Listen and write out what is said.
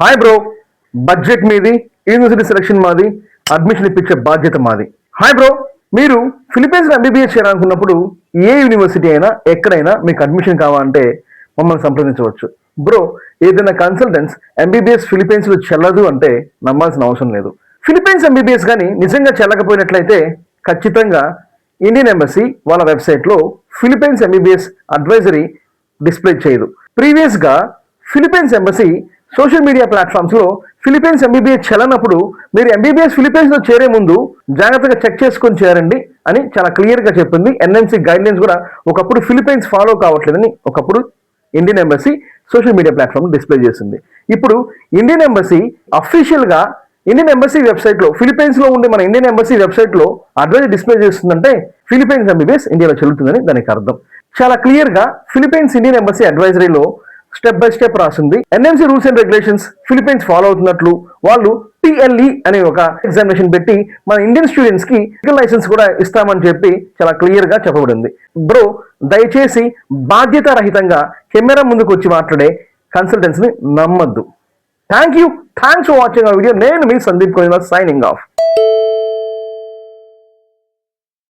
Hi bro, budget మీది, university selection మాది, admission ఇప్పించే బాధ్యత మాది. హాయ్ బ్రో, మీరు ఫిలిప్పీన్స్ ఎంబీబీఎస్ చేయాలనుకున్నప్పుడు ఏ యూనివర్సిటీ అయినా ఎక్కడైనా మీకు అడ్మిషన్ కావాలంటే మమ్మల్ని సంప్రదించవచ్చు. బ్రో, ఏదైనా కన్సల్టెంట్స్ ఎంబీబీఎస్ ఫిలిప్పీన్స్లో చెల్లదు అంటే నమ్మాల్సిన అవసరం లేదు. ఫిలిప్పీన్స్ ఎంబీబీఎస్ కానీ నిజంగా చెల్లకపోయినట్లయితే ఖచ్చితంగా ఇండియన్ ఎంబసీ వాళ్ళ వెబ్సైట్లో ఫిలిప్పీన్స్ ఎంబీబీఎస్ అడ్వైజరీ డిస్ప్లే చేయదు. ప్రీవియస్గా ఫిలిప్పీన్స్ ఎంబసీ సోషల్ మీడియా ప్లాట్ఫామ్స్లో ఫిలిప్పీన్స్ ఎంబీబీఎస్ చెల్లనప్పుడు మీరు ఎంబీబీఎస్ ఫిలిప్పీన్స్లో చేరే ముందు జాగ్రత్తగా చెక్ చేసుకొని చేరండి అని చాలా క్లియర్గా చెప్పింది. ఎన్ఎంసీ గైడ్లైన్స్ కూడా ఒకప్పుడు ఫిలిప్పీన్స్ ఫాలో కావట్లేదని ఒకప్పుడు Indian embassy social media platform display చేసింది. ఇప్పుడు ఇండియన్ ఎంబసీ అఫీషియల్గా ఇండియన్ ఎంబసీ వెబ్సైట్లో ఫిలిప్పీన్స్లో ఉండే మన ఇండియన్ ఎంబసీ వెబ్సైట్లో అడ్వైజ్ డిస్ప్లే చేస్తుందంటే ఫిలిప్పీన్స్ ఎంబీబీఎస్ ఇండియాలో చెల్లుతుందని దానికి అర్థం. చాలా క్లియర్గా ఫిలిప్పీన్స్ ఇండియన్ ఎంబసీ అడ్వైజరీలో స్టెప్ బై స్టెప్ రాసింది. NMC rules and regulations Philippines follow అవుతున్నట్లు వాళ్ళు పిఎల్ఈ అనే ఒక ఎగ్జామినేషన్ పెట్టి మన ఇండియన్ స్టూడెంట్స్ కి లైసెన్స్ కూడా ఇస్తామని చెప్పి చాలా క్లియర్ గా చెప్పబడింది. బ్రో, దయచేసి బాధ్యత రహితంగా కెమెరా ముందుకు వచ్చి మాట్లాడే కన్సల్టెంట్స్ ని నమ్మద్దు. Thanks for watching our video. నేను మీ సందీప్ కోయినా సైనింగ్ ఆఫ్.